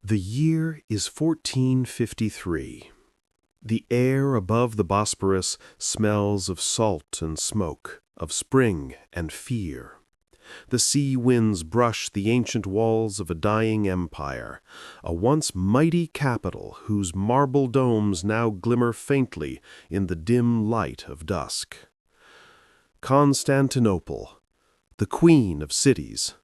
The year is 1453. The air above the Bosporus smells of salt and smoke, of spring and fear. The sea winds brush the ancient walls of a dying empire, a once mighty capital whose marble domes now glimmer faintly in the dim light of dusk. Constantinople, the queen of cities.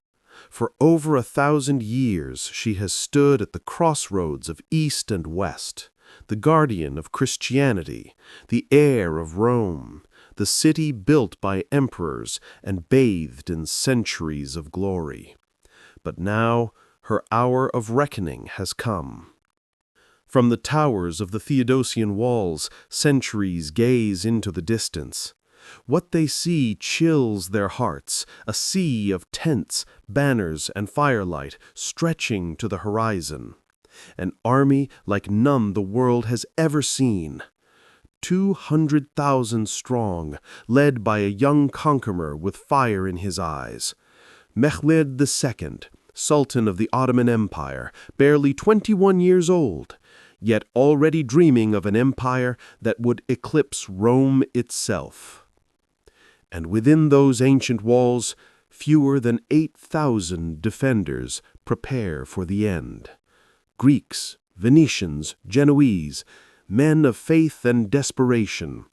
For over 1,000 years she has stood at the crossroads of East and West, the guardian of Christianity, the heir of Rome, the city built by emperors and bathed in centuries of glory. But now her hour of reckoning has come. From the towers of the Theodosian walls, centuries gaze into the distance. What they see chills their hearts, a sea of tents, banners, and firelight stretching to the horizon. An army like none the world has ever seen. 200,000 strong, led by a young conqueror with fire in his eyes. Mehmed II, Sultan of the Ottoman Empire, barely 21 years old, yet already dreaming of an empire that would eclipse Rome itself. And within those ancient walls, fewer than 8,000 defenders prepare for the end. Greeks, Venetians, Genoese, men of faith and desperation.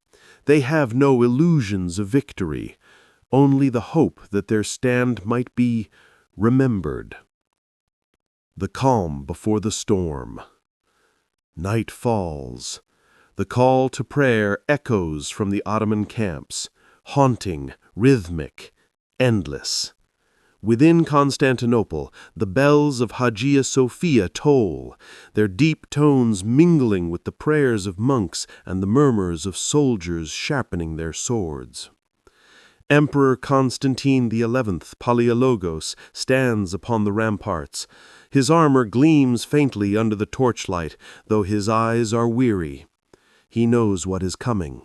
They have no illusions of victory, only the hope that their stand might be remembered. The calm before the storm. Night falls. The call to prayer echoes from the Ottoman camps, haunting, rhythmic, endless. Within Constantinople, the bells of Hagia Sophia toll, their deep tones mingling with the prayers of monks and the murmurs of soldiers sharpening their swords. Emperor Constantine XI, Palaiologos, stands upon the ramparts. His armor gleams faintly under the torchlight, though his eyes are weary. He knows what is coming.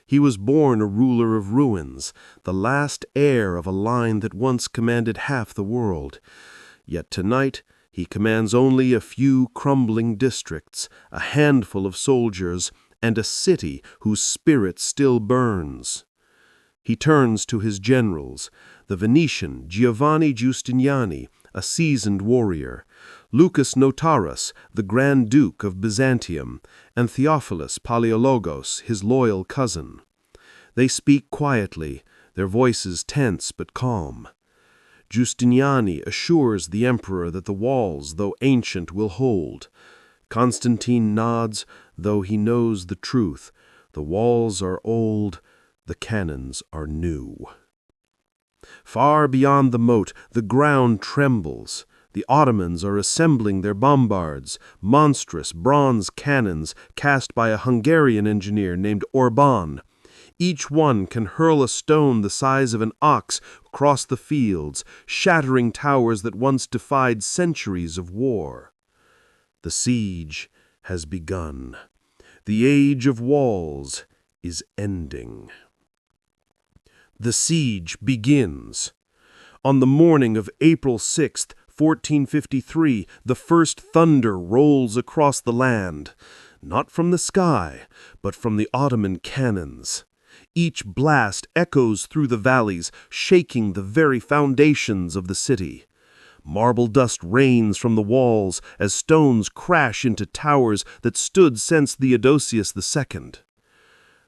He was born a ruler of ruins, the last heir of a line that once commanded half the world. Yet tonight he commands only a few crumbling districts, a handful of soldiers, and a city whose spirit still burns. He turns to his generals, the Venetian Giovanni Giustiniani, a seasoned warrior, Lucas Notaras, the Grand Duke of Byzantium, and Theophilus Palaiologos, his loyal cousin. They speak quietly, their voices tense but calm. Giustiniani assures the emperor that the walls, though ancient, will hold. Constantine nods, though he knows the truth. The walls are old, the cannons are new. Far beyond the moat, the ground trembles. The Ottomans are assembling their bombards, monstrous bronze cannons cast by a Hungarian engineer named Orban. Each one can hurl a stone the size of an ox across the fields, shattering towers that once defied centuries of war. The siege has begun. The age of walls is ending. The siege begins. On the morning of April 6th, 1453, the first thunder rolls across the land, not from the sky, but from the Ottoman cannons. Each blast echoes through the valleys, shaking the very foundations of the city. Marble dust rains from the walls as stones crash into towers that stood since Theodosius II.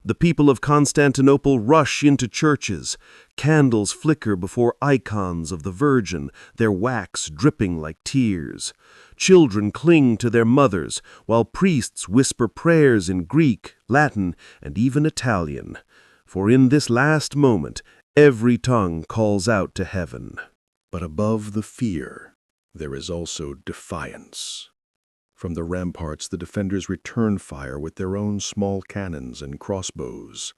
The people of Constantinople rush into churches. Candles flicker before icons of the Virgin, their wax dripping like tears. Children cling to their mothers, while priests whisper prayers in Greek, Latin, and even Italian. For in this last moment, every tongue calls out to heaven. But above the fear, there is also defiance. From the ramparts, the defenders return fire with their own small cannons and crossbows.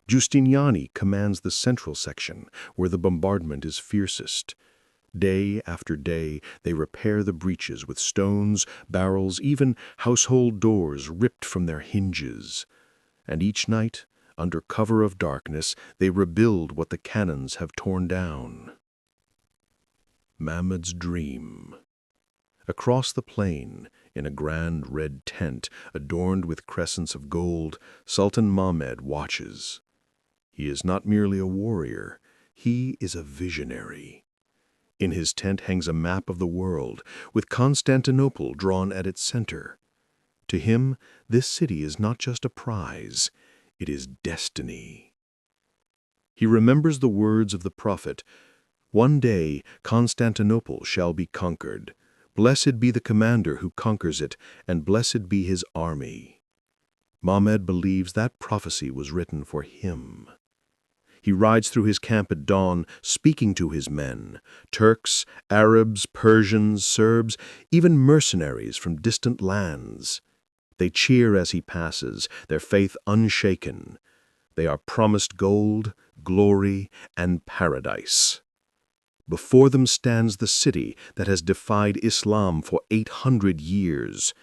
Giustiniani commands the central section, where the bombardment is fiercest. Day after day, they repair the breaches with stones, barrels, even household doors ripped from their hinges. And each night, under cover of darkness, they rebuild what the cannons have torn down. Mahmud's dream. Across the plain, in a grand red tent adorned with crescents of gold, Sultan Mahmud watches. He is not merely a warrior, he is a visionary. In his tent hangs a map of the world, with Constantinople drawn at its center. To him, this city is not just a prize, it is destiny. He remembers the words of the prophet, "One day Constantinople shall be conquered. Blessed be the commander who conquers it, and blessed be his army." Mahmud believes that prophecy was written for him. He rides through his camp at dawn, speaking to his men, Turks, Arabs, Persians, Serbs, even mercenaries from distant lands. They cheer as he passes, their faith unshaken. They are promised gold, glory, and paradise. Before them stands the city that has defied Islam for 800 years.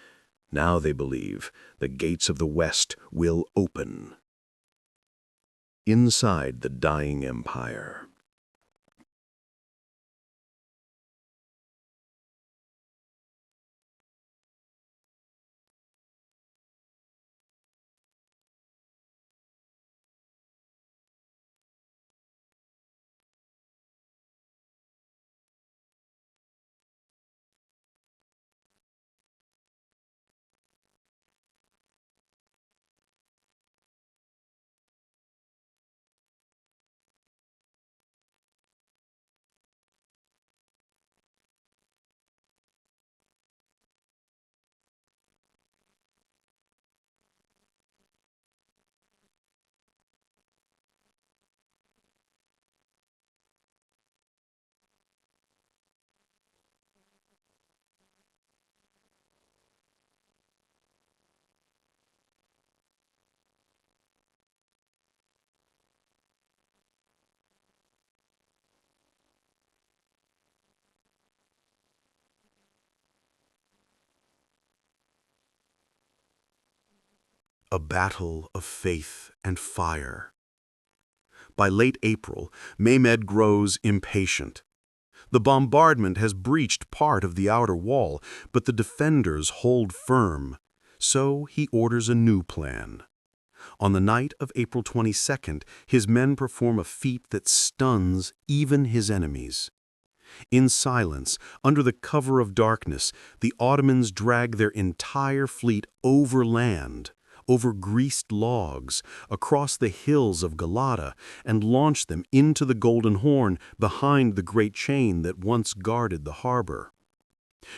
Now they believe the gates of the West will open. Inside the dying empire. A battle of faith and fire. By late April, Mehmed grows impatient. The bombardment has breached part of the outer wall, but the defenders hold firm. So he orders a new plan. On the night of April 22nd, his men perform a feat that stuns even his enemies. In silence, under the cover of darkness, the Ottomans drag their entire fleet overland, over greased logs, across the hills of Galata, and launch them into the Golden Horn behind the great chain that once guarded the harbor.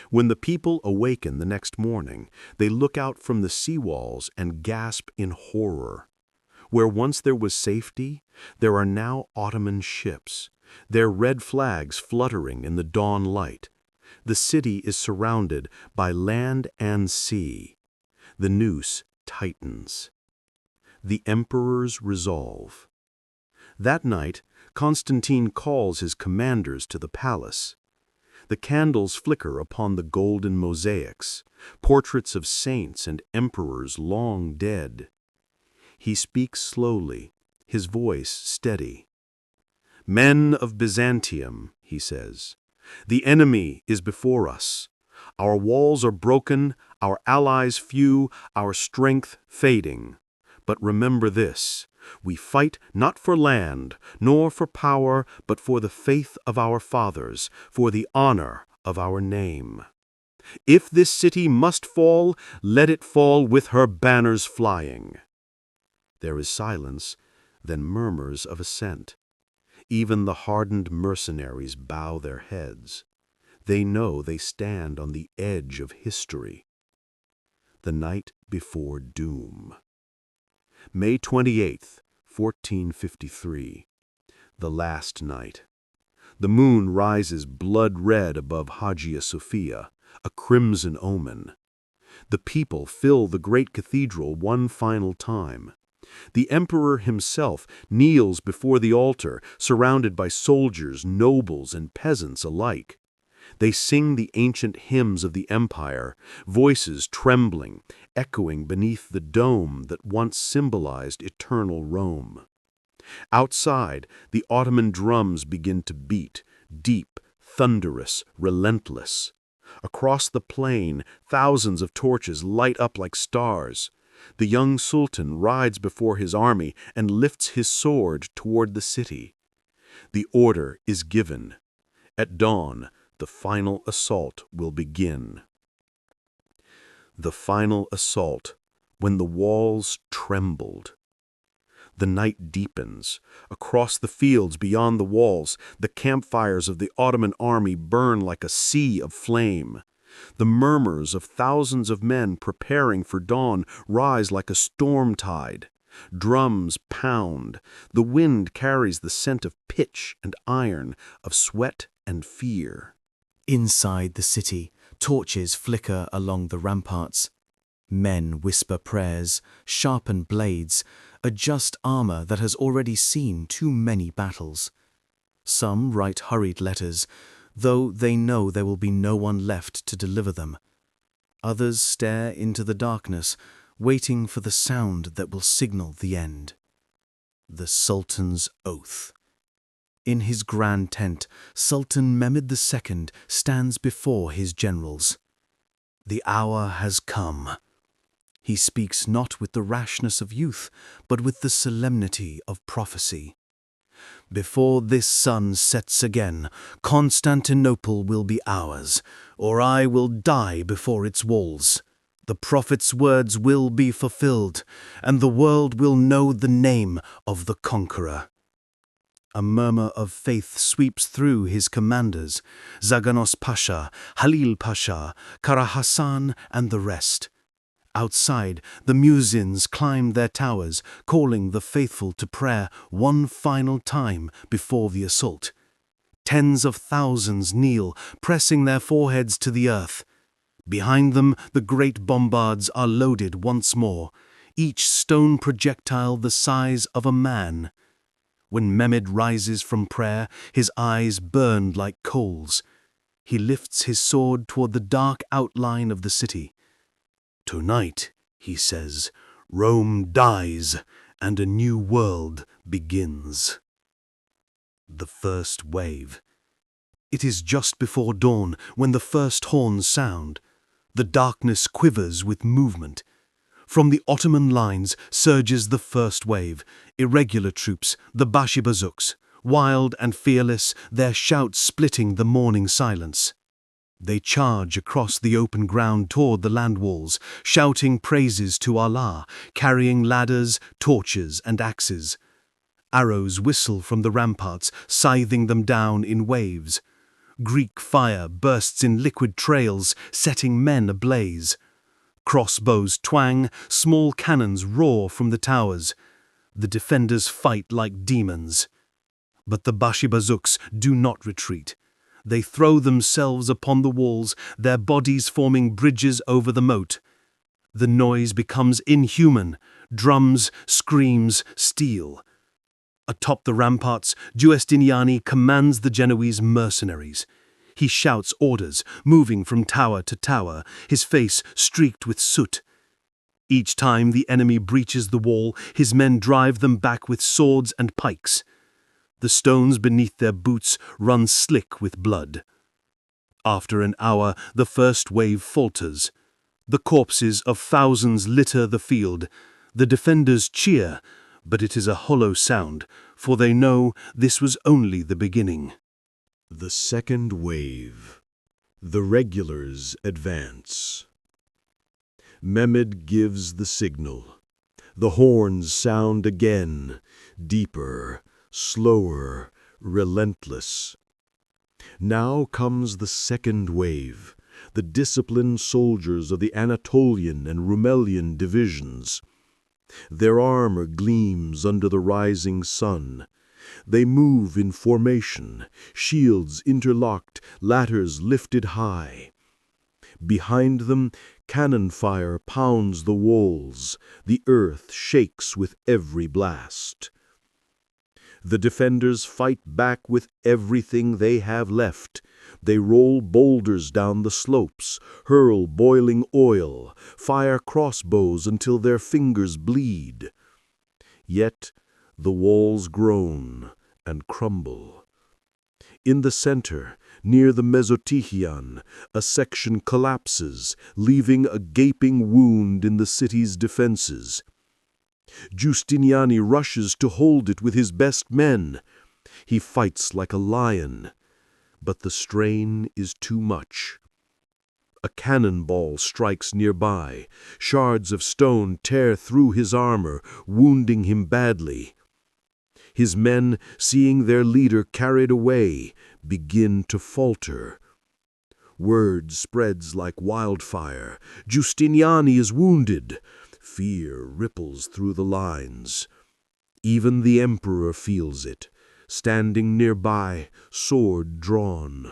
When the people awaken the next morning, they look out from the seawalls and gasp in horror. Where once there was safety, there are now Ottoman ships, their red flags fluttering in the dawn light. The city is surrounded by land and sea. The noose tightens. The emperor's resolve. That night, Constantine calls his commanders to the palace. The candles flicker upon the golden mosaics, portraits of saints and emperors long dead. He speaks slowly, his voice steady. "Men of Byzantium," he says, "the enemy is before us. Our walls are broken, our allies few, our strength fading. But remember this, we fight not for land, nor for power, but for the faith of our fathers, for the honor of our name. If this city must fall, let it fall with her banners flying." There is silence, then murmurs of assent. Even the hardened mercenaries bow their heads. They know they stand on the edge of history. The night before doom. May 28th, 1453. The last night. The moon rises blood-red above Hagia Sophia, a crimson omen. The people fill the great cathedral one final time. The emperor himself kneels before the altar, surrounded by soldiers, nobles, and peasants alike. They sing the ancient hymns of the empire, voices trembling, echoing beneath the dome that once symbolized eternal Rome. Outside, the Ottoman drums begin to beat, deep, thunderous, relentless. Across the plain, thousands of torches light up like stars. The young sultan rides before his army and lifts his sword toward the city. The order is given. At dawn, the final assault will begin. The final assault, when the walls trembled. The night deepens. Across the fields beyond the walls, the campfires of the Ottoman army burn like a sea of flame. The murmurs of thousands of men preparing for dawn rise like a storm tide. Drums pound. The wind carries the scent of pitch and iron, of sweat and fear. Inside the city, torches flicker along the ramparts. Men whisper prayers, sharpen blades, adjust armor that has already seen too many battles. Some write hurried letters, though they know there will be no one left to deliver them. Others stare into the darkness, waiting for the sound that will signal the end. The Sultan's Oath. In his grand tent, Sultan Mehmed II stands before his generals. The hour has come. He speaks not with the rashness of youth, but with the solemnity of prophecy. Before this sun sets again, Constantinople will be ours, or I will die before its walls. The prophet's words will be fulfilled, and the world will know the name of the conqueror. A murmur of faith sweeps through his commanders, Zaganos Pasha, Halil Pasha, Kara Hassan, and the rest. Outside, the muezzins climb their towers, calling the faithful to prayer one final time before the assault. Tens of thousands kneel, pressing their foreheads to the earth. Behind them, the great bombards are loaded once more, each stone projectile the size of a man. When Mehmed rises from prayer, his eyes burn like coals. He lifts his sword toward the dark outline of the city. Tonight, he says, Rome dies and a new world begins. The first wave. It is just before dawn when the first horns sound. The darkness quivers with movement. From the Ottoman lines surges the first wave, irregular troops, the Bashibazuks, wild and fearless, their shouts splitting the morning silence. They charge across the open ground toward the land walls, shouting praises to Allah, carrying ladders, torches, and axes. Arrows whistle from the ramparts, scything them down in waves. Greek fire bursts in liquid trails, setting men ablaze. Crossbows twang, small cannons roar from the towers. The defenders fight like demons. But the Bashibazuks do not retreat. They throw themselves upon the walls, their bodies forming bridges over the moat. The noise becomes inhuman. Drums, screams, steel. Atop the ramparts, Giustiniani commands the Genoese mercenaries. He shouts orders, moving from tower to tower, his face streaked with soot. Each time the enemy breaches the wall, his men drive them back with swords and pikes. The stones beneath their boots run slick with blood. After an hour, the first wave falters. The corpses of thousands litter the field. The defenders cheer, but it is a hollow sound, for they know this was only the beginning. The second wave. The regulars advance. Mehmed gives the signal. The horns sound again, deeper, slower, relentless. Now comes the second wave, the disciplined soldiers of the Anatolian and Rumelian divisions. Their armor gleams under the rising sun. They move in formation, shields interlocked, ladders lifted high. Behind them, cannon fire pounds the walls. The earth shakes with every blast. The defenders fight back with everything they have left. They roll boulders down the slopes, hurl boiling oil, fire crossbows until their fingers bleed. Yet the walls groan and crumble. In the center, near the Mesotichion, a section collapses, leaving a gaping wound in the city's defenses. Giustiniani rushes to hold it with his best men. He fights like a lion, but the strain is too much. A cannonball strikes nearby. Shards of stone tear through his armor, wounding him badly. His men, seeing their leader carried away, begin to falter. Word spreads like wildfire. Giustiniani is wounded. Fear ripples through the lines. Even the emperor feels it, standing nearby, sword drawn.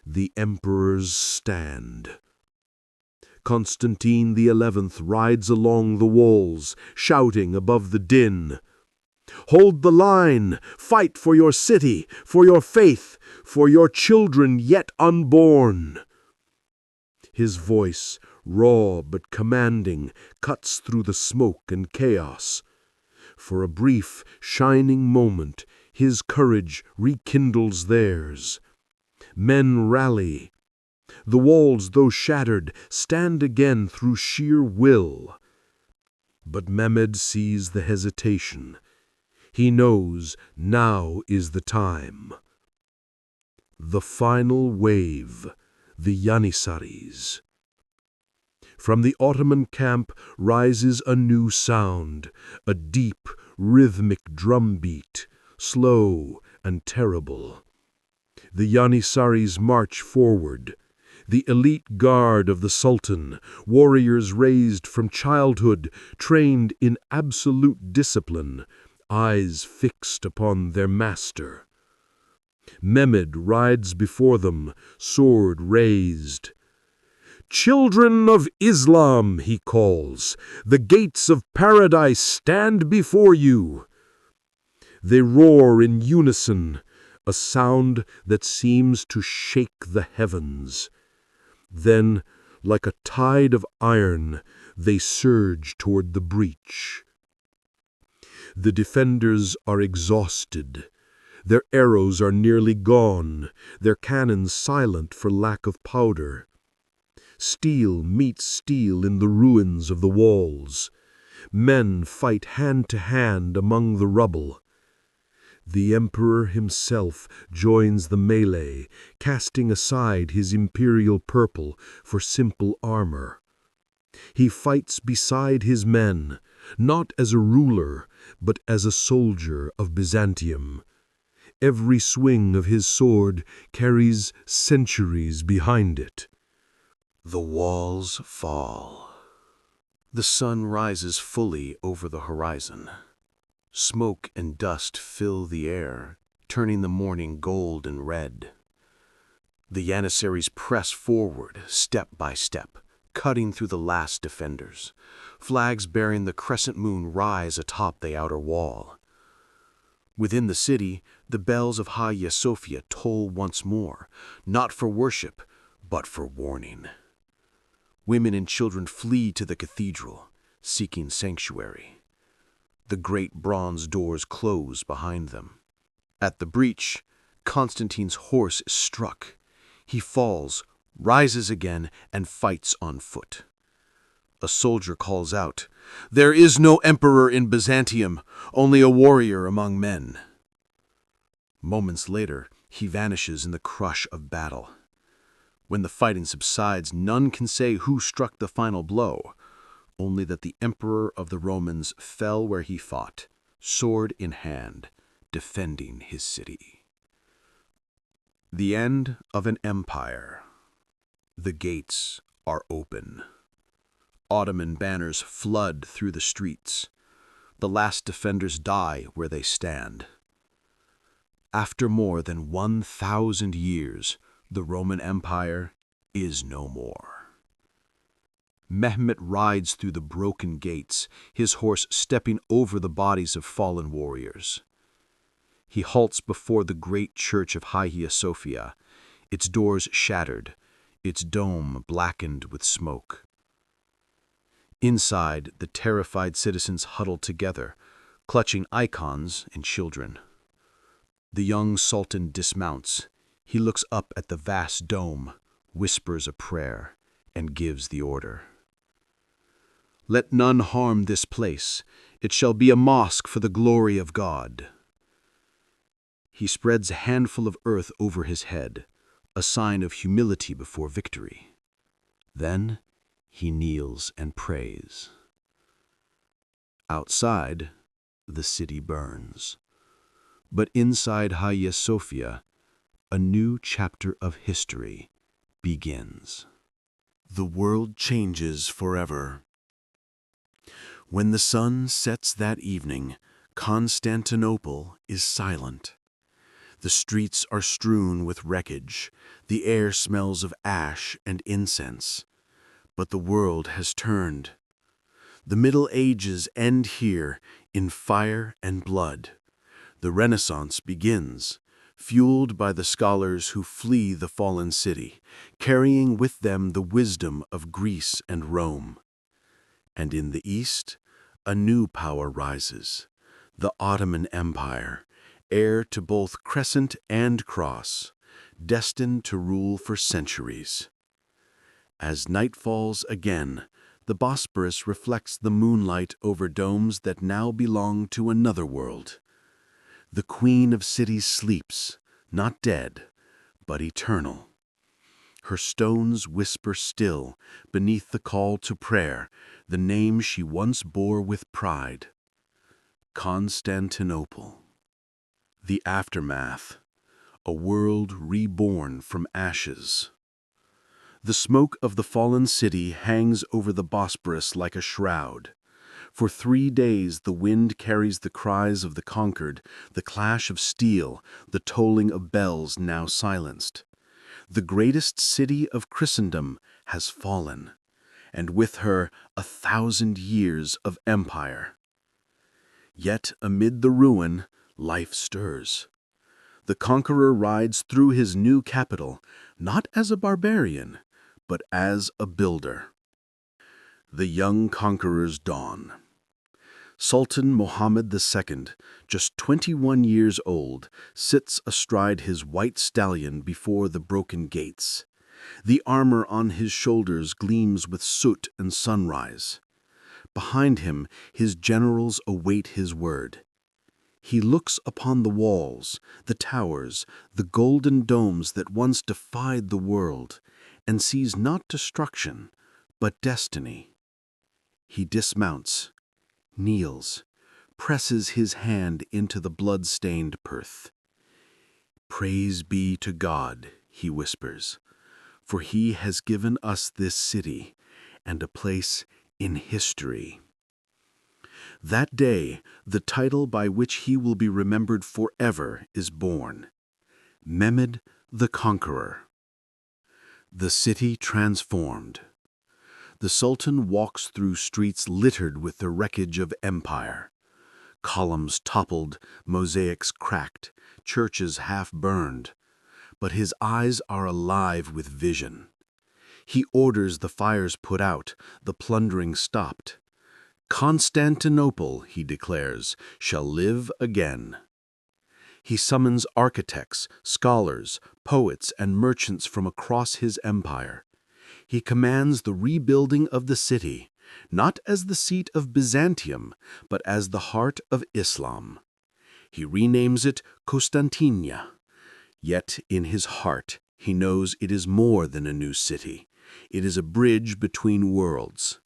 The emperors stand. Constantine XI rides along the walls, shouting above the din. "Hold the line! Fight for your city, for your faith, for your children yet unborn!" His voice, raw but commanding, cuts through the smoke and chaos. For a brief, shining moment, his courage rekindles theirs. Men rally. The walls, though shattered, stand again through sheer will. But Mehmed sees the hesitation. He knows now is the time. The final wave, the Janissaries. From the Ottoman camp rises a new sound, a deep, rhythmic drumbeat, slow and terrible. The Janissaries march forward. The elite guard of the Sultan, warriors raised from childhood, trained in absolute discipline, eyes fixed upon their master. Mehmed rides before them, sword raised. "Children of Islam," he calls, "the gates of paradise stand before you." They roar in unison, a sound that seems to shake the heavens. Then, like a tide of iron, they surge toward the breach. The defenders are exhausted. Their arrows are nearly gone, their cannons silent for lack of powder. Steel meets steel in the ruins of the walls. Men fight hand to hand among the rubble. The emperor himself joins the melee, casting aside his imperial purple for simple armor. He fights beside his men, not as a ruler, but as a soldier of Byzantium. Every swing of his sword carries centuries behind it. The walls fall. The sun rises fully over the horizon. Smoke and dust fill the air, turning the morning gold and red. The Janissaries press forward, step by step, cutting through the last defenders. Flags bearing the crescent moon rise atop the outer wall. Within the city, the bells of Hagia Sophia toll once more, not for worship, but for warning. Women and children flee to the cathedral, seeking sanctuary. The great bronze doors close behind them. At the breach, Constantine's horse is struck. He falls, rises again, and fights on foot. A soldier calls out, "There is no emperor in Byzantium, only a warrior among men." Moments later, he vanishes in the crush of battle. When the fighting subsides, none can say who struck the final blow, only that the emperor of the Romans fell where he fought, sword in hand, defending his city. The end of an empire. The gates are open. Ottoman banners flood through the streets. The last defenders die where they stand. After more than 1,000 years, the Roman Empire is no more. Mehmet rides through the broken gates, his horse stepping over the bodies of fallen warriors. He halts before the great church of Hagia Sophia, its doors shattered, its dome blackened with smoke. Inside, the terrified citizens huddle together, clutching icons and children. The young sultan dismounts. He looks up at the vast dome, whispers a prayer, and gives the order. "Let none harm this place. It shall be a mosque for the glory of God." He spreads a handful of earth over his head, a sign of humility before victory. Then he kneels and prays. Outside, the city burns. But inside Hagia Sophia, a new chapter of history begins. The world changes forever. When the sun sets that evening, Constantinople is silent. The streets are strewn with wreckage. The air smells of ash and incense. But the world has turned. The Middle Ages end here in fire and blood. The Renaissance begins, fueled by the scholars who flee the fallen city, carrying with them the wisdom of Greece and Rome. And in the East, a new power rises, the Ottoman Empire, heir to both crescent and cross, destined to rule for centuries. As night falls again, the Bosporus reflects the moonlight over domes that now belong to another world. The Queen of Cities sleeps, not dead, but eternal. Her stones whisper still, beneath the call to prayer, the name she once bore with pride: Constantinople. The aftermath, a world reborn from ashes. The smoke of the fallen city hangs over the Bosporus like a shroud. For 3 days the wind carries the cries of the conquered, the clash of steel, the tolling of bells now silenced. The greatest city of Christendom has fallen, and with her 1,000 years of empire. Yet amid the ruin, life stirs. The conqueror rides through his new capital, not as a barbarian, but as a builder. The young conqueror's dawn. Sultan Mohammed II, just 21 years old, sits astride his white stallion before the broken gates. The armor on his shoulders gleams with soot and sunrise. Behind him, his generals await his word. He looks upon the walls, the towers, the golden domes that once defied the world, and sees not destruction, but destiny. He dismounts, kneels, presses his hand into the blood-stained purse. "Praise be to God," he whispers, "for he has given us this city and a place in history." That day, the title by which he will be remembered forever is born: Mehmed the Conqueror. The city transformed. The Sultan walks through streets littered with the wreckage of empire. Columns toppled, mosaics cracked, churches half burned. But his eyes are alive with vision. He orders the fires put out, the plundering stopped. Constantinople, he declares, shall live again. He summons architects, scholars, poets, and merchants from across his empire. He commands the rebuilding of the city, not as the seat of Byzantium, but as the heart of Islam. He renames it Constantinia. Yet in his heart, he knows it is more than a new city. It is a bridge between worlds.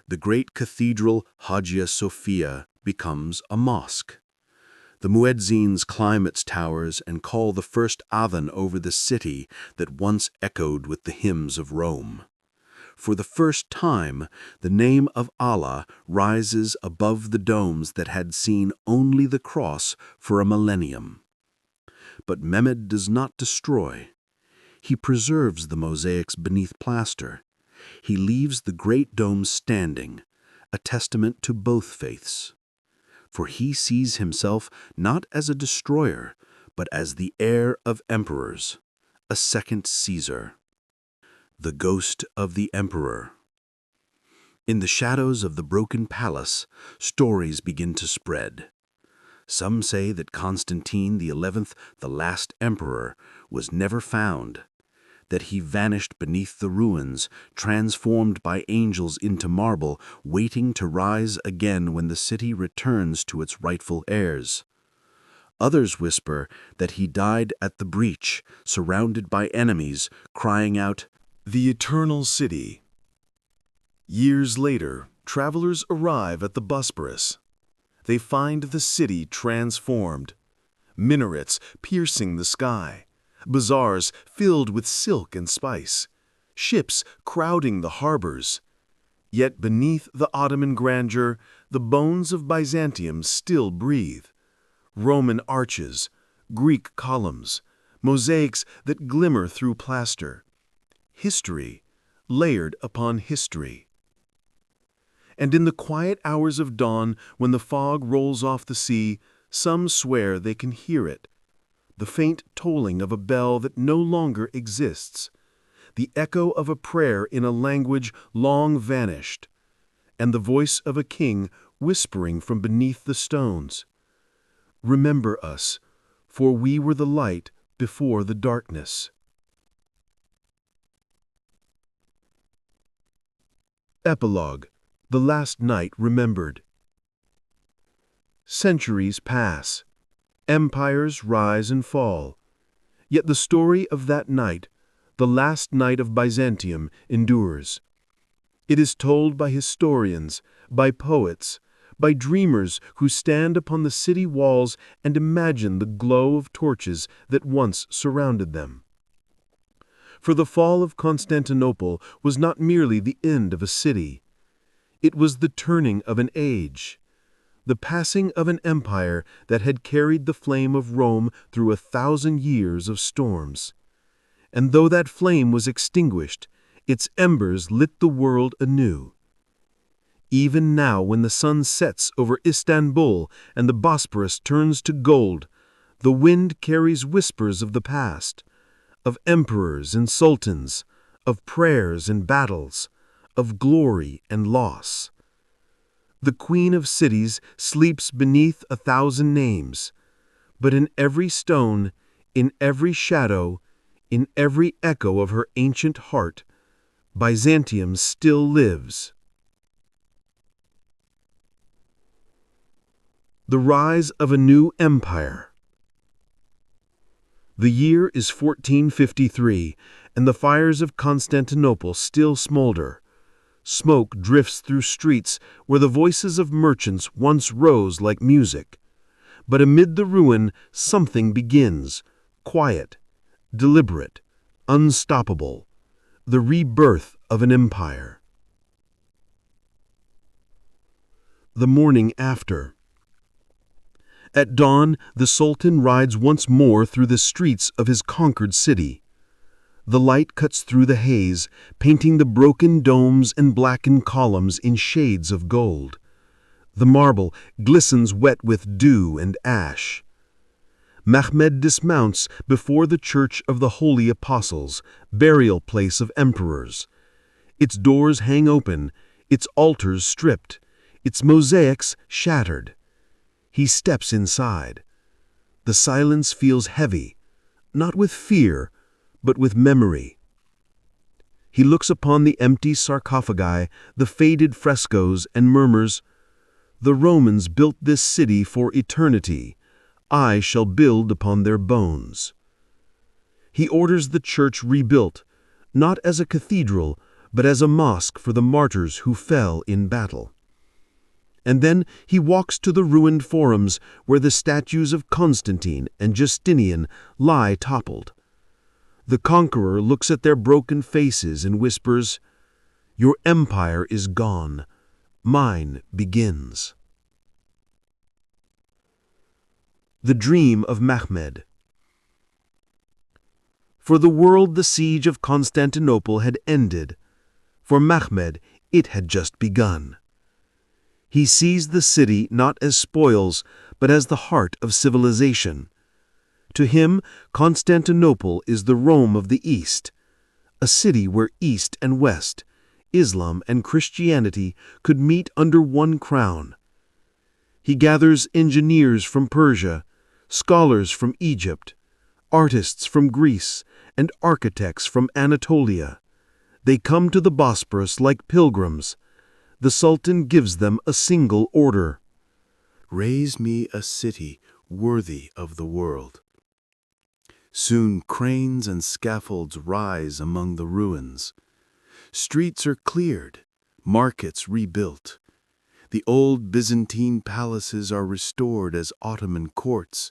The great cathedral Hagia Sophia becomes a mosque. The muezzins climb its towers and call the first adhan over the city that once echoed with the hymns of Rome. For the first time, the name of Allah rises above the domes that had seen only the cross for a millennium. But Mehmed does not destroy. He preserves the mosaics beneath plaster. He leaves the great dome standing, a testament to both faiths. For he sees himself not as a destroyer, but as the heir of emperors, a second Caesar. The ghost of the emperor. In the shadows of the broken palace, stories begin to spread. Some say that Constantine the 11th, the last emperor, was never found, that he vanished beneath the ruins, transformed by angels into marble, waiting to rise again when the city returns to its rightful heirs. Others whisper that he died at the breach, surrounded by enemies, crying out, "The eternal city." Years later, travelers arrive at the Bosporus. They find the city transformed, minarets piercing the sky, bazaars filled with silk and spice, ships crowding the harbors. Yet beneath the Ottoman grandeur, the bones of Byzantium still breathe. Roman arches, Greek columns, mosaics that glimmer through plaster. History layered upon history. And in the quiet hours of dawn, when the fog rolls off the sea, some swear they can hear it. The faint tolling of a bell that no longer exists. The echo of a prayer in a language long vanished. And the voice of a king whispering from beneath the stones. Remember us, for we were the light before the darkness. Epilogue. The last night remembered. Centuries pass. Empires rise and fall. Yet the story of that night, the last night of Byzantium, endures. It is told by historians, by poets, by dreamers who stand upon the city walls and imagine the glow of torches that once surrounded them. For the fall of Constantinople was not merely the end of a city. It was the turning of an age, the passing of an empire that had carried the flame of Rome through 1,000 years of storms. And though that flame was extinguished, its embers lit the world anew. Even now, when the sun sets over Istanbul and the Bosporus turns to gold, the wind carries whispers of the past, of emperors and sultans, of prayers and battles, of glory and loss. The Queen of Cities sleeps beneath 1,000 names, but in every stone, in every shadow, in every echo of her ancient heart, Byzantium still lives. The rise of a new empire. The year is 1453, and the fires of Constantinople still smolder. Smoke drifts through streets where the voices of merchants once rose like music. But amid the ruin, something begins, quiet, deliberate, unstoppable, the rebirth of an empire. The morning after. At dawn, the Sultan rides once more through the streets of his conquered city. The light cuts through the haze, painting the broken domes and blackened columns in shades of gold. The marble glistens wet with dew and ash. Mehmed dismounts before the Church of the Holy Apostles, burial place of emperors. Its doors hang open, its altars stripped, its mosaics shattered. He steps inside. The silence feels heavy, not with fear, but with memory. He looks upon the empty sarcophagi, the faded frescoes, and murmurs, "The Romans built this city for eternity. I shall build upon their bones." He orders the church rebuilt, not as a cathedral, but as a mosque for the martyrs who fell in battle. And then he walks to the ruined forums where the statues of Constantine and Justinian lie toppled. The conqueror looks at their broken faces and whispers, "Your empire is gone. Mine begins." The dream of Mehmed. For the world, the siege of Constantinople had ended. For Mehmed, it had just begun. He sees the city not as spoils, but as the heart of civilization. To him, Constantinople is the Rome of the East, a city where East and West, Islam and Christianity could meet under one crown. He gathers engineers from Persia, scholars from Egypt, artists from Greece, and architects from Anatolia. They come to the Bosporus like pilgrims. The Sultan gives them a single order. Raise me a city worthy of the world. Soon cranes and scaffolds rise among the ruins. Streets are cleared, markets rebuilt. The old Byzantine palaces are restored as Ottoman courts.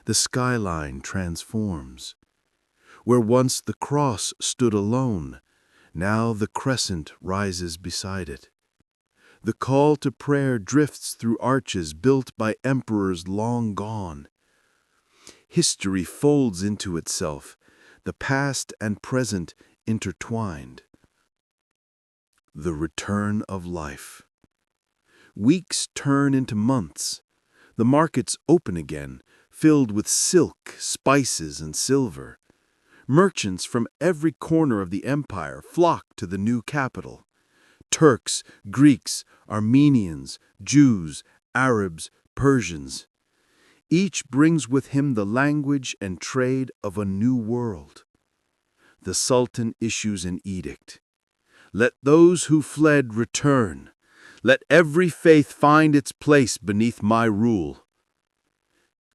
The skyline transforms. Where once the cross stood alone, now the crescent rises beside it. The call to prayer drifts through arches built by emperors long gone. History folds into itself, the past and present intertwined. The return of life. Weeks turn into months. The markets open again, filled with silk, spices, and silver. Merchants from every corner of the empire flock to the new capital. Turks, Greeks, Armenians, Jews, Arabs, Persians. Each brings with him the language and trade of a new world. The Sultan issues an edict. Let those who fled return. Let every faith find its place beneath my rule.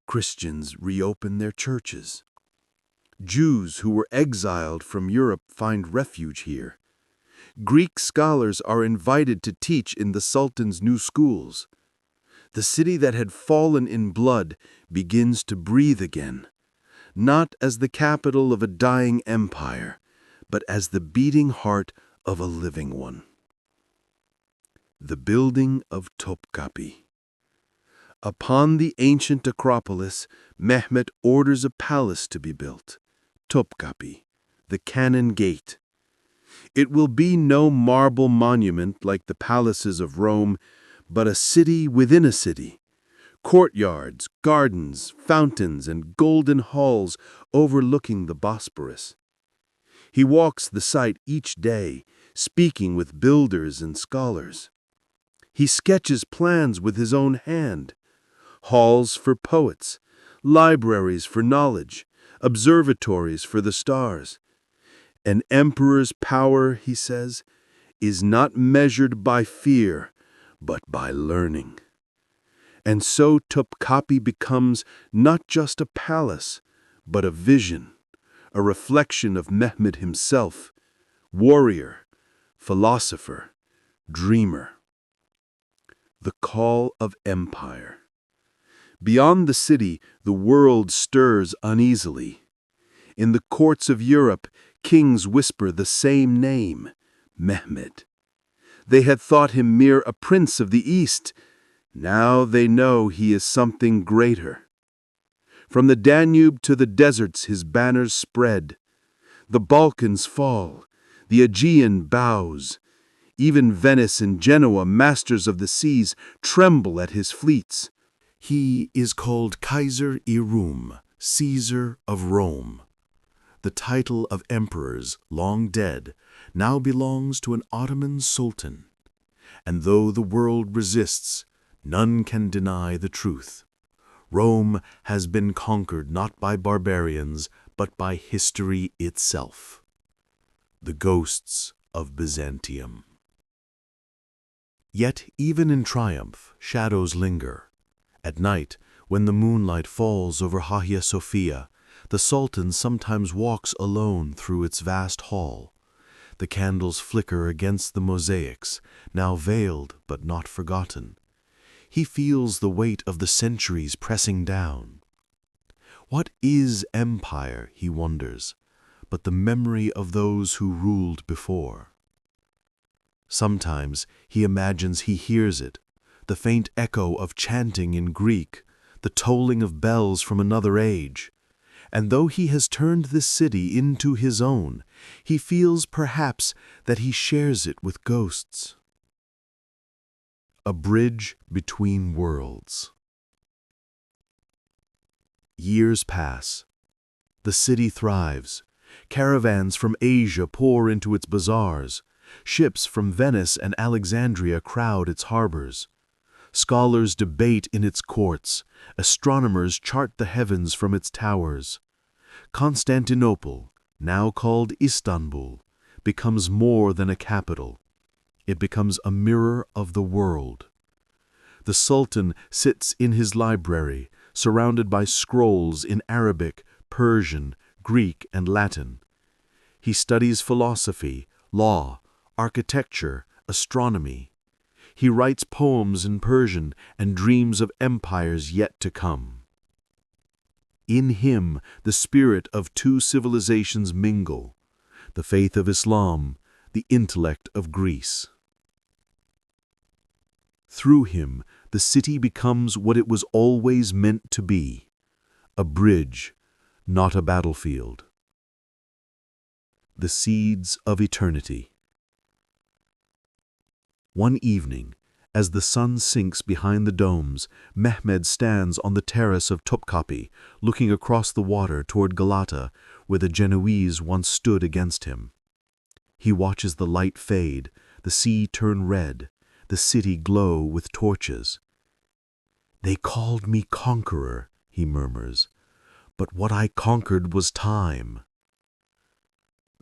Christians reopen their churches. Jews who were exiled from Europe find refuge here. Greek scholars are invited to teach in the Sultan's new schools. The city that had fallen in blood begins to breathe again, not as the capital of a dying empire, but as the beating heart of a living one. The building of Topkapi. Upon the ancient Acropolis, Mehmet orders a palace to be built, Topkapi, the Cannon Gate. It will be no marble monument like the palaces of Rome, but a city within a city. Courtyards, gardens, fountains, and golden halls overlooking the Bosporus. He walks the site each day, speaking with builders and scholars. He sketches plans with his own hand. Halls for poets, libraries for knowledge, observatories for the stars. An emperor's power, he says, is not measured by fear, but by learning. And so Topkapi becomes not just a palace, but a vision, a reflection of Mehmed himself, warrior, philosopher, dreamer. The call of empire. Beyond the city, the world stirs uneasily. In the courts of Europe, kings whisper the same name, Mehmed. They had thought him mere a prince of the East. Now they know he is something greater. From the Danube to the deserts his banners spread. The Balkans fall, the Aegean bows. Even Venice and Genoa, masters of the seas, tremble at his fleets. He is called Kaiser i Rum, Caesar of Rome. The title of emperors, long dead, now belongs to an Ottoman sultan. And though the world resists, none can deny the truth. Rome has been conquered not by barbarians, but by history itself. The ghosts of Byzantium. Yet even in triumph, shadows linger. At night, when the moonlight falls over Hagia Sophia, the Sultan sometimes walks alone through its vast hall. The candles flicker against the mosaics, now veiled but not forgotten. He feels the weight of the centuries pressing down. What is empire, he wonders, but the memory of those who ruled before? Sometimes he imagines he hears it, the faint echo of chanting in Greek, the tolling of bells from another age. And though he has turned this city into his own, he feels perhaps that he shares it with ghosts. A bridge between worlds. Years pass. The city thrives. Caravans from Asia pour into its bazaars. Ships from Venice and Alexandria crowd its harbors. Scholars debate in its courts. Astronomers chart the heavens from its towers. Constantinople, now called Istanbul, becomes more than a capital. It becomes a mirror of the world. The Sultan sits in his library, surrounded by scrolls in Arabic, Persian, Greek, and Latin. He studies philosophy, law, architecture, astronomy. He writes poems in Persian and dreams of empires yet to come. In him, the spirit of two civilizations mingle, the faith of Islam, the intellect of Greece. Through him, the city becomes what it was always meant to be, a bridge, not a battlefield. The seeds of eternity. One evening, as the sun sinks behind the domes, Mehmed stands on the terrace of Topkapi, looking across the water toward Galata, where the Genoese once stood against him. He watches the light fade, the sea turn red, the city glow with torches. "They called me conqueror," he murmurs, "but what I conquered was time."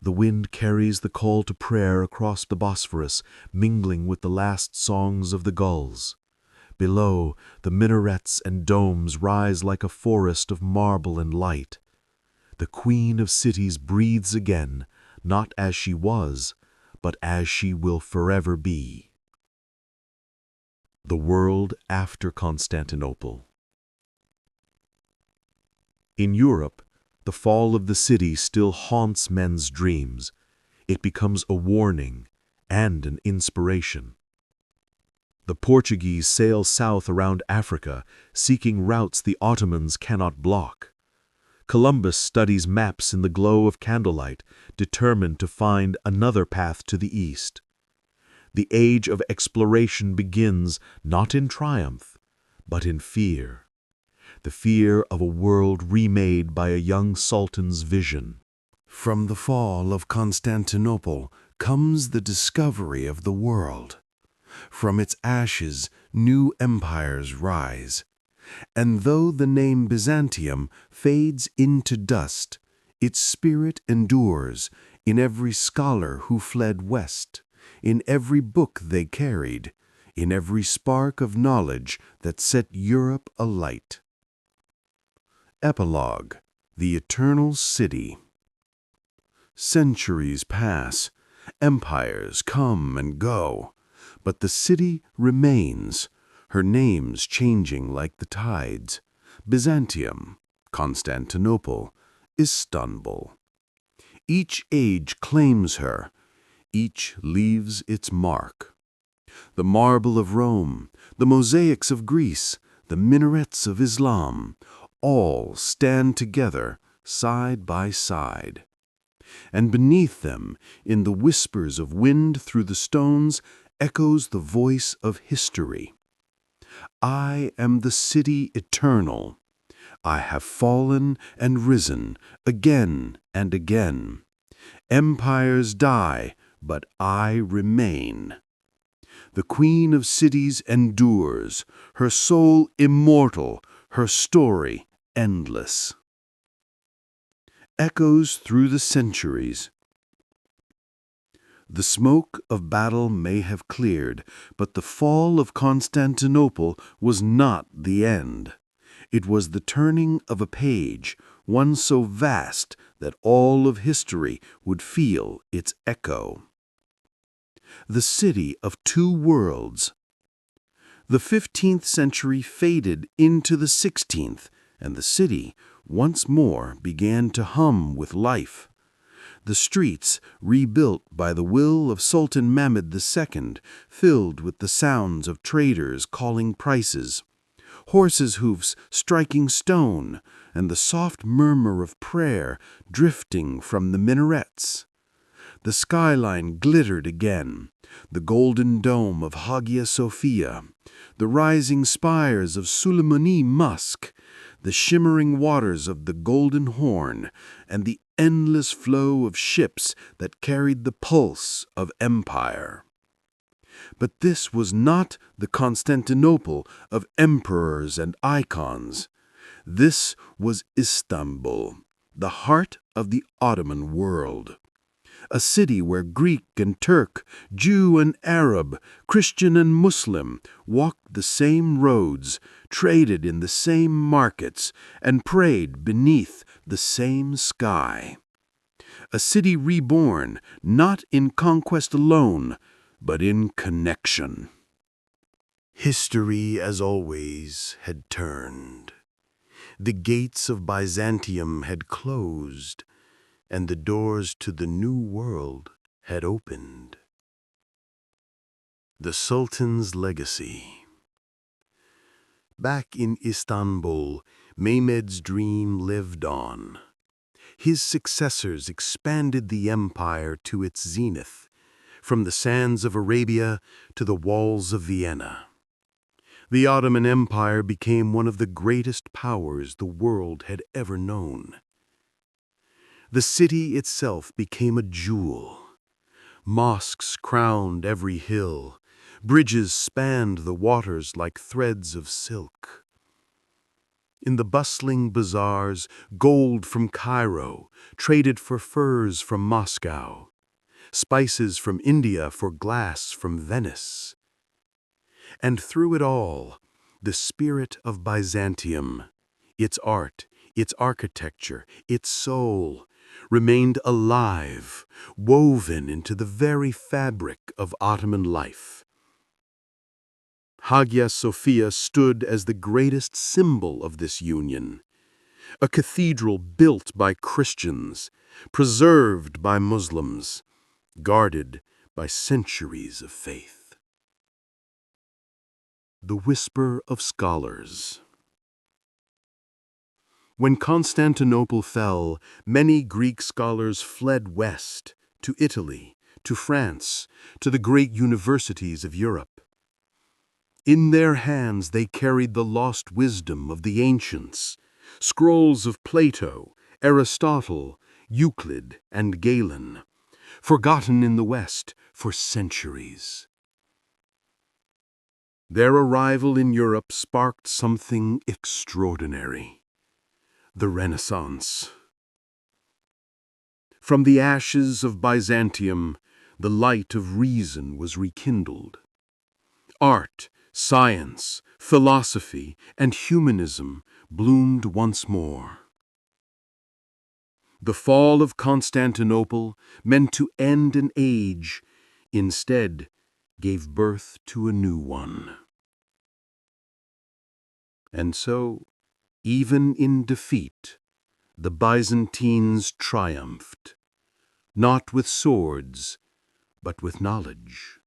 The wind carries the call to prayer across the Bosphorus, mingling with the last songs of the gulls. Below, the minarets and domes rise like a forest of marble and light. The Queen of Cities breathes again, not as she was, but as she will forever be. The world after Constantinople. In Europe, the fall of the city still haunts men's dreams. It becomes a warning and an inspiration. The Portuguese sail south around Africa, seeking routes the Ottomans cannot block. Columbus studies maps in the glow of candlelight, determined to find another path to the east. The age of exploration begins not in triumph, but in fear. The fear of a world remade by a young sultan's vision. From the fall of Constantinople comes the discovery of the world. From its ashes, new empires rise. And though the name Byzantium fades into dust, its spirit endures in every scholar who fled west, in every book they carried, in every spark of knowledge that set Europe alight. Epilogue: The Eternal City. Centuries pass, empires come and go, but the city remains, her names changing like the tides: Byzantium, Constantinople, Istanbul. Each age claims her, each leaves its mark. The marble of Rome, the mosaics of Greece, the minarets of Islam, all stand together side by side. And beneath them, in the whispers of wind through the stones, echoes the voice of history. I am the city eternal. I have fallen and risen again and again. Empires die, but I remain. The Queen of Cities endures, her soul immortal, her story endless. Echoes through the centuries. The smoke of battle may have cleared, but the fall of Constantinople was not the end. It was the turning of a page, one so vast that all of history would feel its echo. The city of two worlds. The 15th century faded into the 16th, and the city once more began to hum with life. The streets, rebuilt by the will of Sultan Mehmed II, filled with the sounds of traders calling prices, horses' hoofs striking stone, and the soft murmur of prayer drifting from the minarets. The skyline glittered again, the golden dome of Hagia Sophia, the rising spires of Suleimani Mosque, the shimmering waters of the Golden Horn, and the endless flow of ships that carried the pulse of empire. But this was not the Constantinople of emperors and icons. This was Istanbul, the heart of the Ottoman world. A city where Greek and Turk, Jew and Arab, Christian and Muslim walked the same roads, traded in the same markets, and prayed beneath the same sky. A city reborn, not in conquest alone, but in connection. History, as always, had turned. The gates of Byzantium had closed, and the doors to the new world had opened. The Sultan's legacy. Back in Istanbul, Mehmed's dream lived on. His successors expanded the empire to its zenith, from the sands of Arabia to the walls of Vienna. The Ottoman Empire became one of the greatest powers the world had ever known. The city itself became a jewel. Mosques crowned every hill. Bridges spanned the waters like threads of silk. In the bustling bazaars, gold from Cairo traded for furs from Moscow, spices from India for glass from Venice. And through it all, the spirit of Byzantium, its art, its architecture, its soul, remained alive, woven into the very fabric of Ottoman life. Hagia Sophia stood as the greatest symbol of this union, a cathedral built by Christians, preserved by Muslims, guarded by centuries of faith. The whisper of scholars. When Constantinople fell, many Greek scholars fled west, to Italy, to France, to the great universities of Europe. In their hands they carried the lost wisdom of the ancients, scrolls of Plato, Aristotle, Euclid, and Galen, forgotten in the West for centuries. Their arrival in Europe sparked something extraordinary. The Renaissance. From the ashes of Byzantium, the light of reason was rekindled. Art, science, philosophy, and humanism bloomed once more. The fall of Constantinople, meant to end an age, instead gave birth to a new one. And so, even in defeat, the Byzantines triumphed, not with swords, but with knowledge.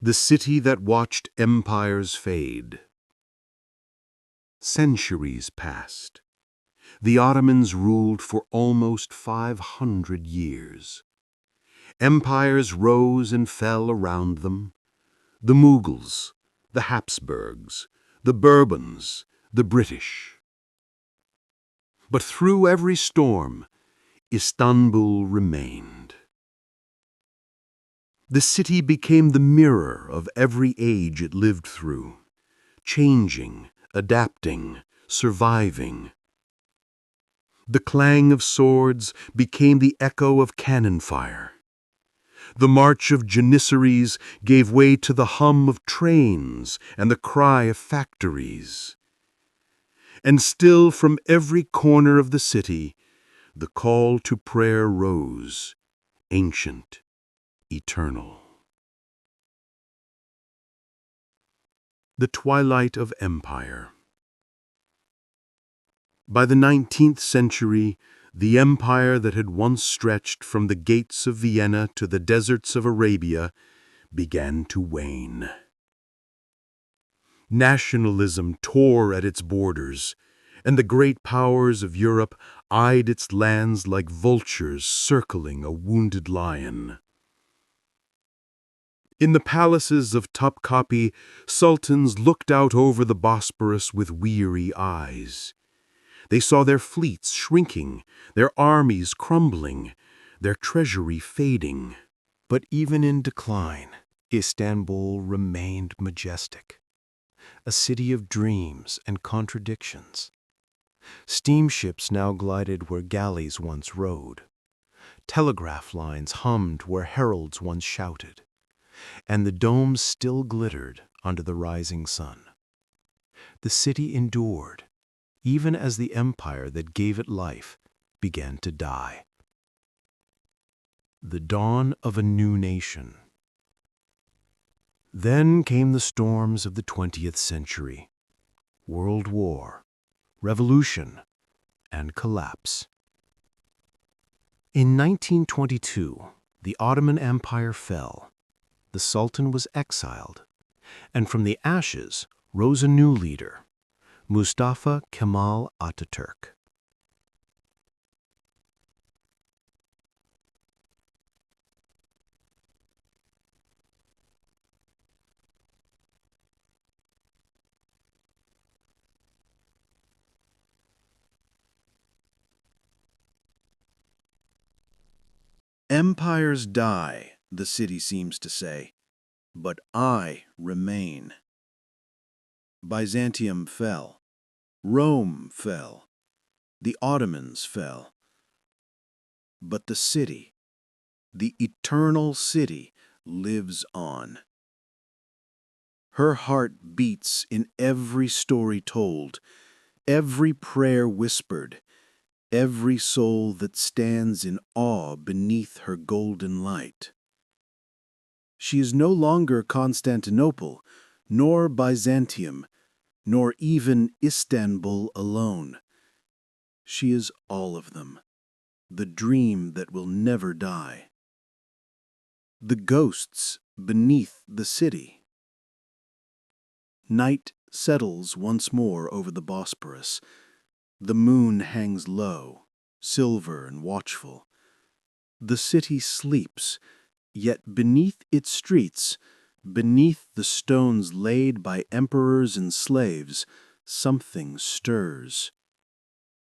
The city that watched empires fade. Centuries passed. The Ottomans ruled for almost 500 years. Empires rose and fell around them. The Mughals, the Habsburgs, the Bourbons, the British. But through every storm, Istanbul remained. The city became the mirror of every age it lived through, changing, adapting, surviving. The clang of swords became the echo of cannon fire. The march of janissaries gave way to the hum of trains and the cry of factories. And still from every corner of the city, the call to prayer rose, ancient, eternal. The twilight of empire. By the 19th century, the empire that had once stretched from the gates of Vienna to the deserts of Arabia began to wane. Nationalism tore at its borders, and the great powers of Europe eyed its lands like vultures circling a wounded lion. In the palaces of Topkapi, sultans looked out over the Bosporus with weary eyes. They saw their fleets shrinking, their armies crumbling, their treasury fading. But even in decline, Istanbul remained majestic, a city of dreams and contradictions. Steamships now glided where galleys once rode. Telegraph lines hummed where heralds once shouted, and the domes still glittered under the rising sun. The city endured, even as the empire that gave it life began to die. The dawn of a new nation. Then came the storms of the 20th century: World War, revolution, and collapse. In 1922, the Ottoman Empire fell, the Sultan was exiled, and from the ashes rose a new leader, Mustafa Kemal Atatürk. Empires die, the city seems to say, but I remain. Byzantium fell. Rome fell. The Ottomans fell. But the city, the eternal city, lives on. Her heart beats in every story told, every prayer whispered, every soul that stands in awe beneath her golden light. She is no longer Constantinople, nor Byzantium, nor even Istanbul alone. She is all of them, the dream that will never die. The ghosts beneath the city. Night settles once more over the Bosporus. The moon hangs low, silver and watchful. The city sleeps, yet beneath its streets, beneath the stones laid by emperors and slaves, something stirs.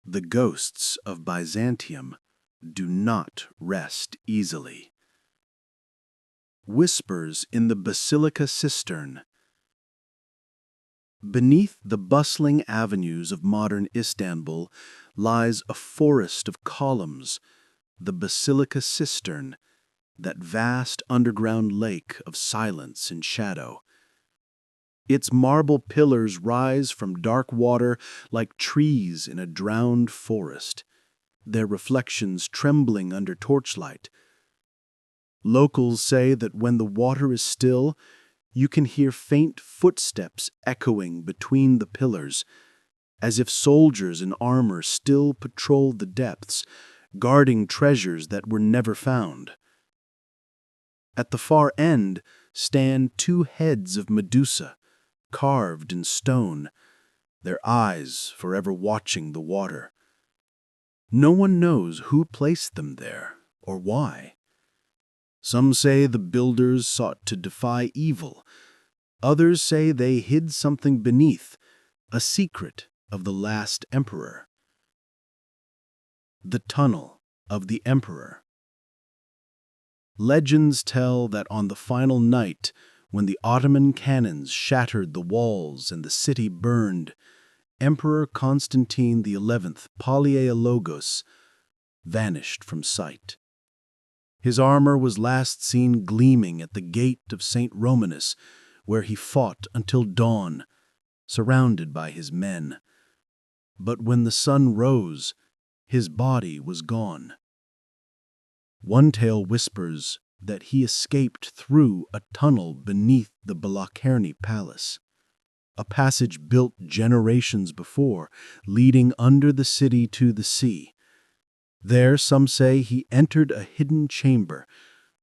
The ghosts of Byzantium do not rest easily. Whispers in the basilica cistern. Beneath the bustling avenues of modern Istanbul lies a forest of columns, the basilica cistern, that vast underground lake of silence and shadow. Its marble pillars rise from dark water like trees in a drowned forest, their reflections trembling under torchlight. Locals say that when the water is still, you can hear faint footsteps echoing between the pillars, as if soldiers in armor still patrolled the depths, guarding treasures that were never found. At the far end stand two heads of Medusa, carved in stone, their eyes forever watching the water. No one knows who placed them there or why. Some say the builders sought to defy evil. Others say they hid something beneath, a secret of the last emperor. The tunnel of the emperor. Legends tell that on the final night, when the Ottoman cannons shattered the walls and the city burned, Emperor Constantine XI Palaiologos vanished from sight. His armor was last seen gleaming at the gate of St. Romanus, where he fought until dawn, surrounded by his men. But when the sun rose, his body was gone. One tale whispers that he escaped through a tunnel beneath the Balakerni Palace, a passage built generations before, leading under the city to the sea. There, some say, he entered a hidden chamber,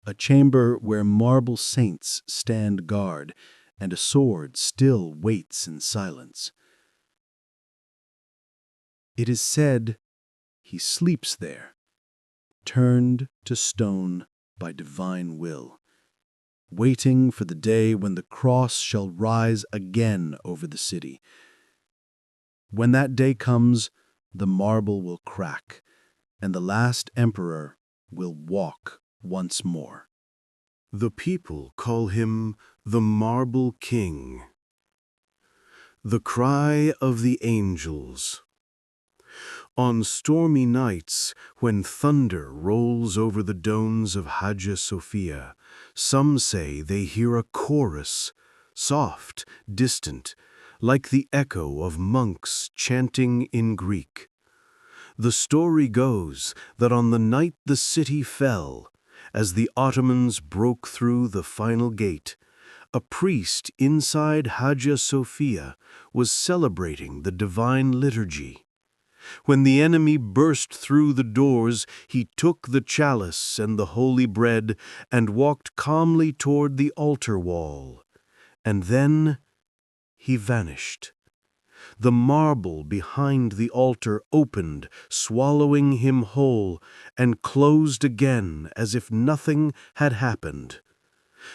a chamber where marble saints stand guard, and a sword still waits in silence. It is said he sleeps there, turned to stone by divine will, waiting for the day when the cross shall rise again over the city. When that day comes, the marble will crack, and the last emperor will walk once more. The people call him the Marble King. The cry of the angels. On stormy nights, when thunder rolls over the domes of Hagia Sophia, some say they hear a chorus, soft, distant, like the echo of monks chanting in Greek. The story goes that on the night the city fell, as the Ottomans broke through the final gate, a priest inside Hagia Sophia was celebrating the divine liturgy. When the enemy burst through the doors, he took the chalice and the holy bread and walked calmly toward the altar wall. And then he vanished. The marble behind the altar opened, swallowing him whole, and closed again as if nothing had happened.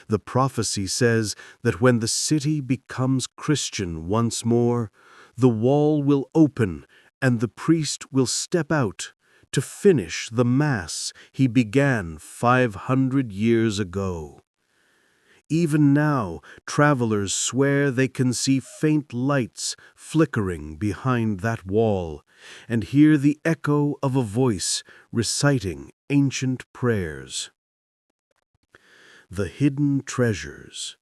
The prophecy says that when the city becomes Christian once more, the wall will open and the priest will step out to finish the Mass he began 500 years ago. Even now, travelers swear they can see faint lights flickering behind that wall and hear the echo of a voice reciting ancient prayers. The hidden treasures.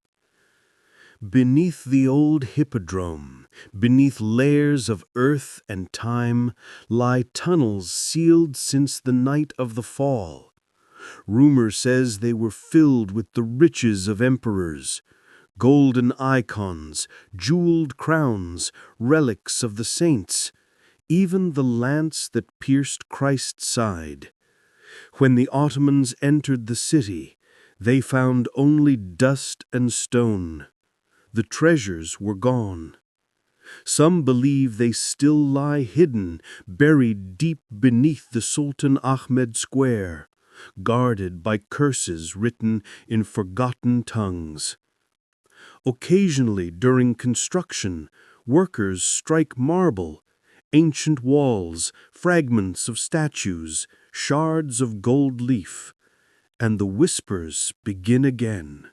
Beneath the old hippodrome, beneath layers of earth and time, lie tunnels sealed since the night of the fall. Rumor says they were filled with the riches of emperors, golden icons, jeweled crowns, relics of the saints, even the lance that pierced Christ's side. When the Ottomans entered the city, they found only dust and stone. The treasures were gone. Some believe they still lie hidden, buried deep beneath the Sultan Ahmed Square, guarded by curses written in forgotten tongues. Occasionally during construction, workers strike marble, ancient walls, fragments of statues, shards of gold leaf, and the whispers begin again.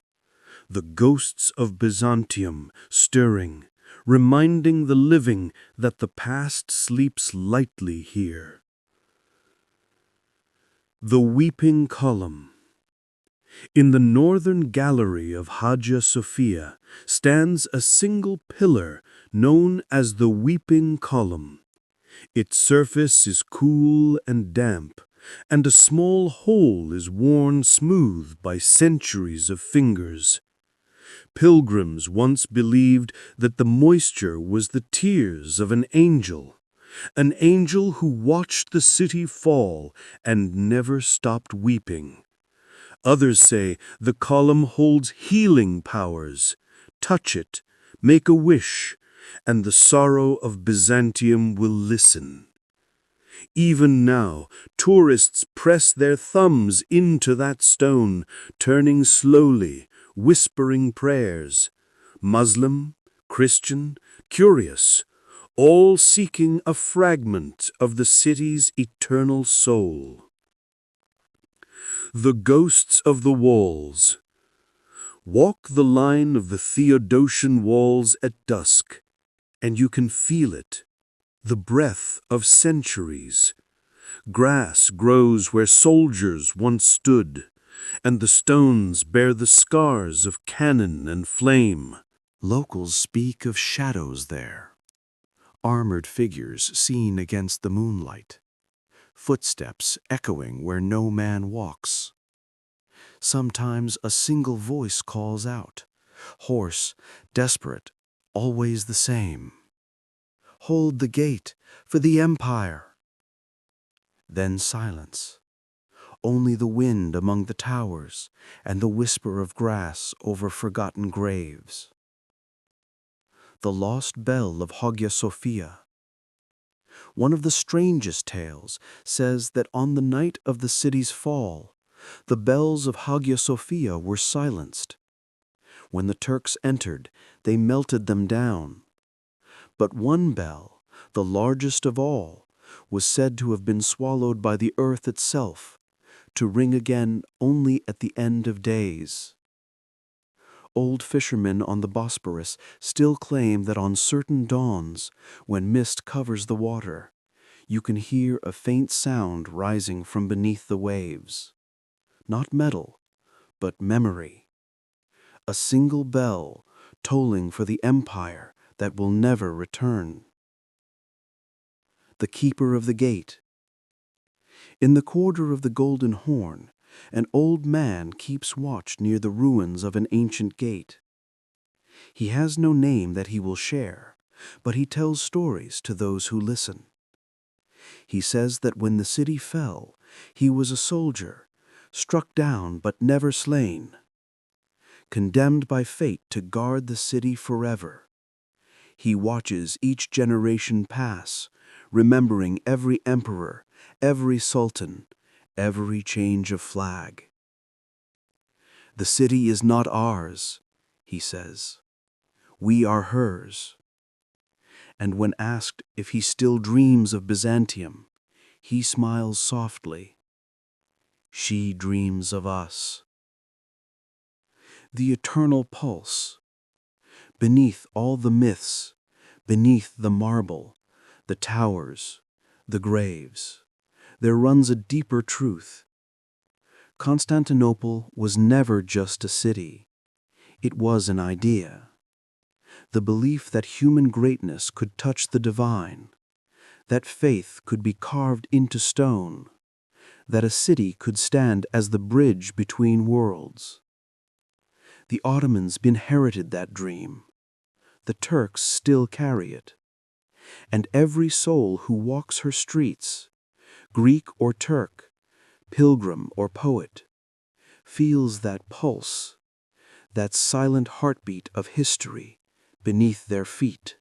The ghosts of Byzantium stirring, reminding the living that the past sleeps lightly here. The Weeping Column. In the northern gallery of Hagia Sophia stands a single pillar known as the Weeping Column. Its surface is cool and damp, and a small hole is worn smooth by centuries of fingers. Pilgrims once believed that the moisture was the tears of an angel who watched the city fall and never stopped weeping. Others say the column holds healing powers. Touch it, make a wish, and the sorrow of Byzantium will listen. Even now, tourists press their thumbs into that stone, turning slowly, whispering prayers. Muslim, Christian, curious, all seeking a fragment of the city's eternal soul. The ghosts of the walls. Walk the line of the Theodosian walls at dusk, and you can feel it, the breath of centuries. Grass grows where soldiers once stood, and the stones bear the scars of cannon and flame. Locals speak of shadows there, armored figures seen against the moonlight, footsteps echoing where no man walks. Sometimes a single voice calls out, hoarse, desperate, always the same. Hold the gate for the empire. Then silence. Only the wind among the towers and the whisper of grass over forgotten graves. The lost bell of Hagia Sophia. One of the strangest tales says that on the night of the city's fall, the bells of Hagia Sophia were silenced. When the Turks entered, they melted them down. But one bell, the largest of all, was said to have been swallowed by the earth itself, to ring again only at the end of days. Old fishermen on the Bosporus still claim that on certain dawns, when mist covers the water, you can hear a faint sound rising from beneath the waves. Not metal, but memory. A single bell tolling for the empire that will never return. The keeper of the gate. In the quarter of the Golden Horn, an old man keeps watch near the ruins of an ancient gate. He has no name that he will share, but he tells stories to those who listen. He says that when the city fell, he was a soldier, struck down but never slain, condemned by fate to guard the city forever. He watches each generation pass, remembering every emperor, every sultan, every change of flag. The city is not ours, he says. We are hers. And when asked if he still dreams of Byzantium, he smiles softly. She dreams of us. The eternal pulse. Beneath all the myths, beneath the marble, the towers, the graves, there runs a deeper truth. Constantinople was never just a city. It was an idea. The belief that human greatness could touch the divine, that faith could be carved into stone, that a city could stand as the bridge between worlds. The Ottomans inherited that dream. The Turks still carry it. And every soul who walks her streets, Greek or Turk, pilgrim or poet, feels that pulse, that silent heartbeat of history beneath their feet.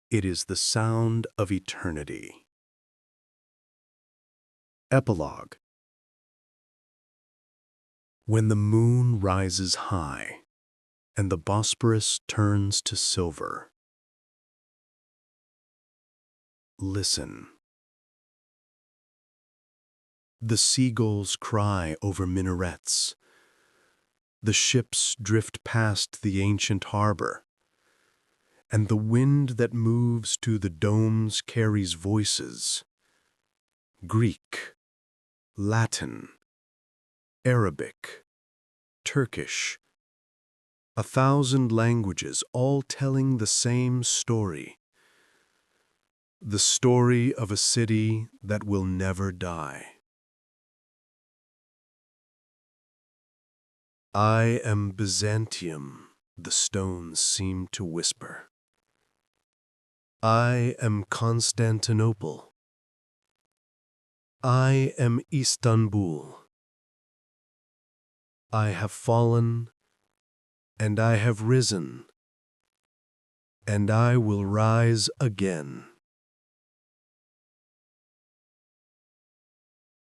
It is the sound of eternity. Epilogue. When the moon rises high and the Bosporus turns to silver, listen. The seagulls cry over minarets. The ships drift past the ancient harbor, and the wind that moves to the domes carries voices. Greek, Latin, Arabic, Turkish, 1,000 languages all telling the same story. The story of a city that will never die. I am Byzantium, the stones seem to whisper. I am Constantinople. I am Istanbul. I have fallen, and I have risen, and I will rise again.